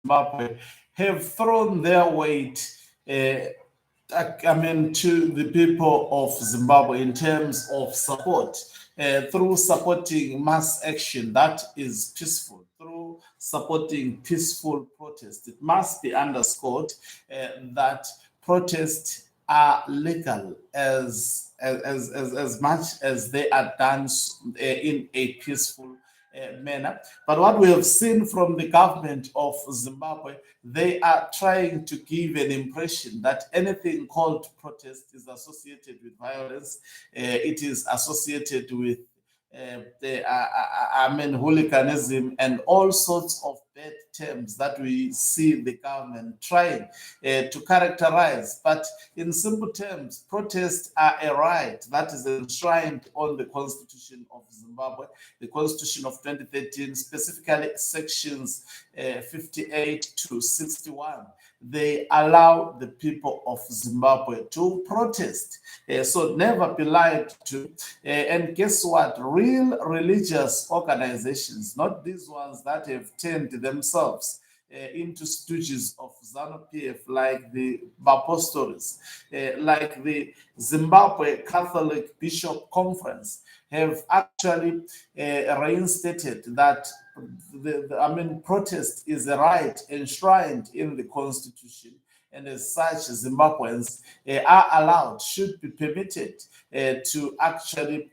Zimbabwe have thrown their weight, to the people of Zimbabwe in terms of support, through supporting mass action that is peaceful, through supporting peaceful protest. It must be underscored that protests are legal as much as they are done in a peaceful manner. But what we have seen from the government of Zimbabwe, they are trying to give an impression that anything called protest is associated with violence. It is associated with hooliganism and all sorts of bad terms that we see the government trying to characterize. But in simple terms, protests are a right that is enshrined on the Constitution of Zimbabwe, the Constitution of 2013, specifically sections 58 to 61. They allow the people of Zimbabwe to protest. So never be lied to. And guess what? Real religious organizations, not these ones that have turned themselves into stooges of ZANU-PF, like the protestors, like the Zimbabwe Catholic Bishop Conference, have actually reinstated that protest is a right enshrined in the Constitution, and as such, Zimbabweans are allowed, should be permitted to actually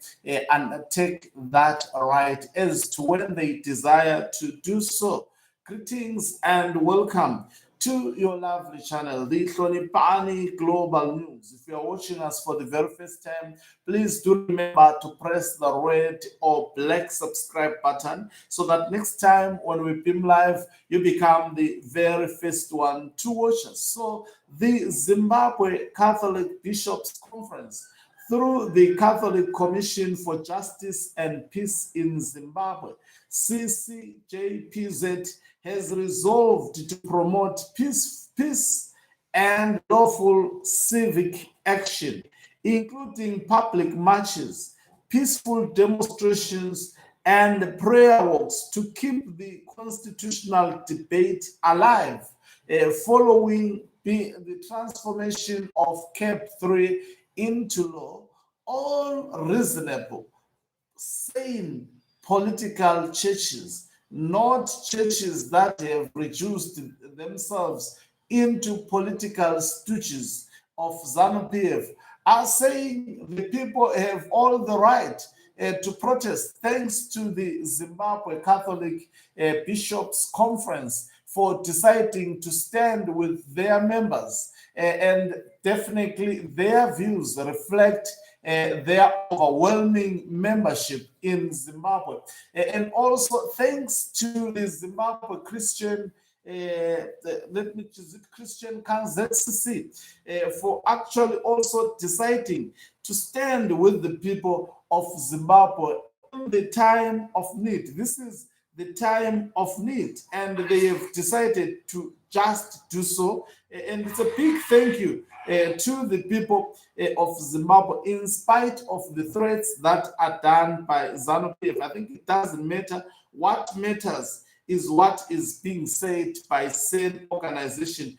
undertake that right as to when they desire to do so. Greetings and welcome to your lovely channel, the Hlonipani Global News. If you are watching us for the very first time, please do remember to press the red or black subscribe button so that next time when we beam live, you become the very first one to watch us. So the Zimbabwe Catholic Bishops Conference, through the Catholic Commission for Justice and Peace in Zimbabwe, CCJPZ, has resolved to promote peace and lawful civic action, including public marches, peaceful demonstrations, and prayer walks to keep the constitutional debate alive, following the transformation of CAP 3 into law. All reasonable, sane political churches, not churches that have reduced themselves into political stooges of ZANU-PF, are saying the people have all the right to protest, thanks to the Zimbabwe Catholic Bishops Conference for deciding to stand with their members. And definitely their views reflect their overwhelming membership in Zimbabwe. And also thanks to the Zimbabwe Christian, Christian Council, ZCC, for actually also deciding to stand with the people of Zimbabwe in the time of need. This is the time of need, and they have decided to just do so. And it's a big thank you to the people of Zimbabwe, in spite of the threats that are done by ZANU-PF. I think it doesn't matter. What matters is what is being said by said organizations.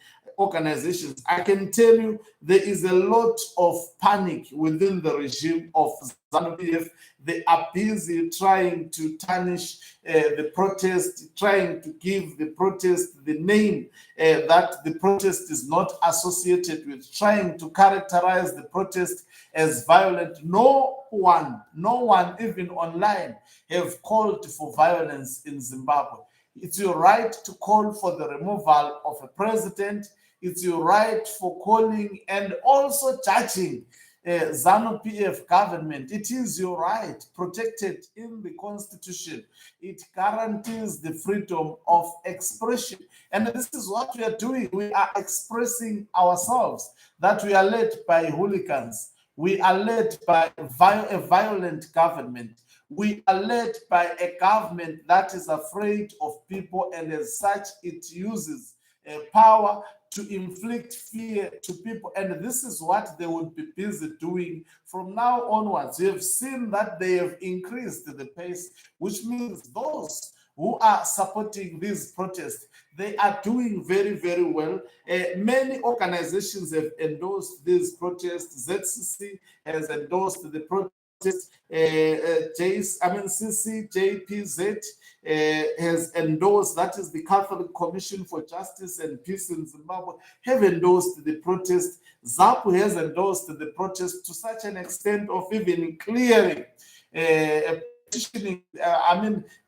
I can tell you there is a lot of panic within the regime of ZANU-PF. They are busy trying to tarnish the protest, trying to give the protest the name that the protest is not associated with, trying to characterize the protest as violent. No one, even online, have called for violence in Zimbabwe. It's your right to call for the removal of a president. It's your right for calling and also judging ZANU-PF government. It is your right, protected in the Constitution. It guarantees the freedom of expression. And this is what we are doing. We are expressing ourselves, that we are led by hooligans. We are led by a violent government. We are led by a government that is afraid of people, and as such, it uses power to inflict fear to people. And this is what they would be busy doing from now onwards. You have seen that they have increased the pace, which means those who are supporting these protests. They are doing very, very well. Many organizations have endorsed these protests. ZCC has endorsed the protest. CCJPZ has endorsed, that is the Catholic Commission for Justice and Peace in Zimbabwe, have endorsed the protest. ZAPU has endorsed the protest to such an extent of even clearing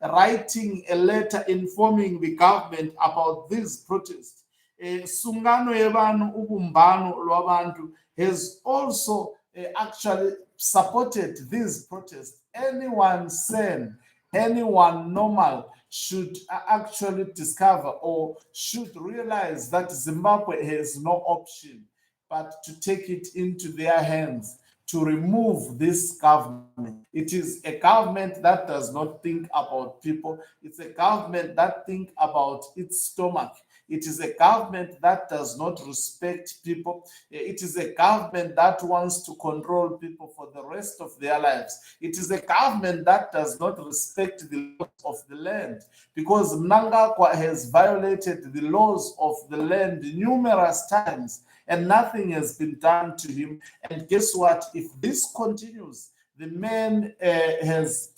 writing a letter informing the government about these protests. Sungano Yevanu Ubumbano Lwabantu has also actually supported these protests. Anyone sane, anyone normal should actually discover or should realize that Zimbabwe has no option but to take it into their hands to remove this government. It is a government that does not think about people. It's a government that thinks about its stomach. It is a government that does not respect people. It is a government that wants to control people for the rest of their lives. It is a government that does not respect the laws of the land, because Mnangagwa has violated the laws of the land numerous times and nothing has been done to him. And guess what? If this continues, the man has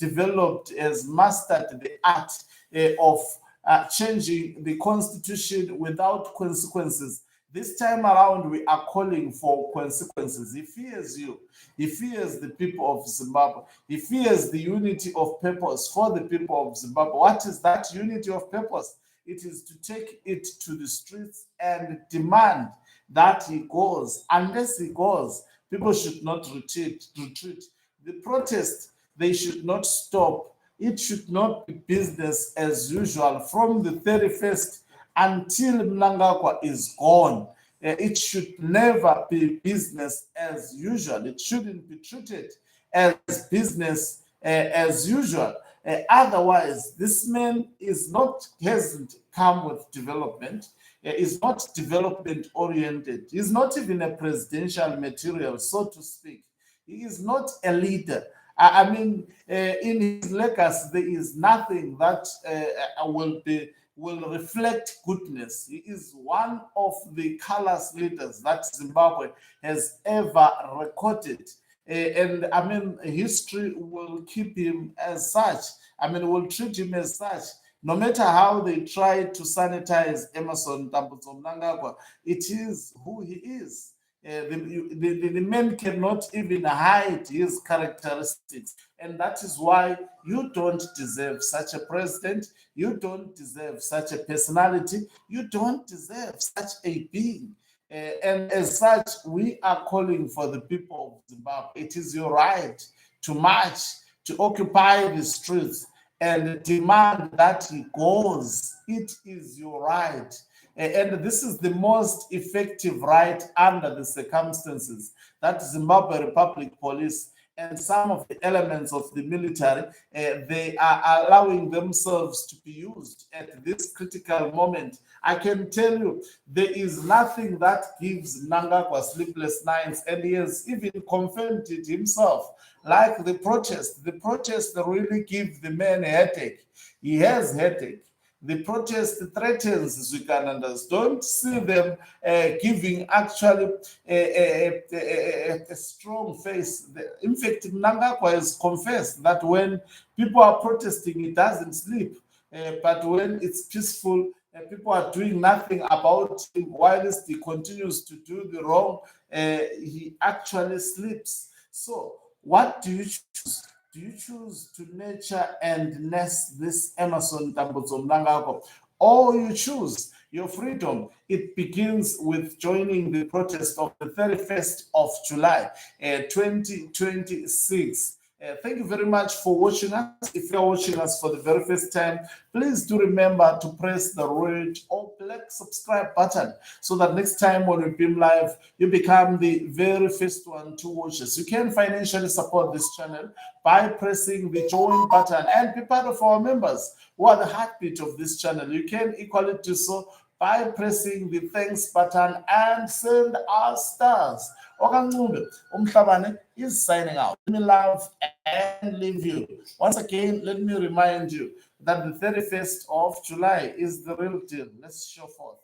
mastered the art of changing the constitution without consequences. This time around, we are calling for consequences. He fears you. He fears the people of Zimbabwe. He fears the unity of purpose for the people of Zimbabwe. What is that unity of purpose? It is to take it to the streets and demand that he goes. Unless he goes, people should not retreat. The protests, they should not stop. It should not be business as usual from the 31st until Mnangagwa is gone. It should never be business as usual. It shouldn't be treated as business as usual. Otherwise, this man hasn't come with development. Is not development oriented. He's not even a presidential material, so to speak. He is not a leader. In his legacy, there is nothing that will reflect goodness. He is one of the callous leaders that Zimbabwe has ever recorded. History will keep him as such. Will treat him as such. No matter how they try to sanitize Emmerson Dambudzo Mnangagwa, it is who he is. The man cannot even hide his characteristics. And that is why you don't deserve such a president. You don't deserve such a personality. You don't deserve such a being. And as such, we are calling for the people of Zimbabwe. It is your right to march, to occupy the streets, and demand that he goes. It is your right. And this is the most effective right under the circumstances that Zimbabwe Republic Police and some of the elements of the military, they are allowing themselves to be used at this critical moment. I can tell you, there is nothing that gives Mnangagwa sleepless nights, and he has even confirmed it himself. Like the protest really give the man a headache. He has headache. The protest threatens Ugandaners. Don't see them giving actually a strong face. In fact, Mnangagwa has confessed that when people are protesting, he doesn't sleep. But when it's peaceful, people are doing nothing about him, whilst he continues to do the wrong, he actually sleeps. So what do you choose? Do you choose to nurture and nurse this Emmerson Dambudzo Mnangagwa, or you choose your freedom? It begins with joining the protest of the 31st of July, 2026. Thank you very much for watching us. If you're watching us for the very first time, please do remember to press the red or black subscribe button so that next time when we beam live, you become the very first one to watch us. You can financially support this channel by pressing the join button and be part of our members who are the heartbeat of this channel. You can equally do so by pressing the thanks button and send us stars. Okancube Umhlabane is signing out. Let me love and leave you. Once again, let me remind you that the 31st of July is the real deal. Let's show forth.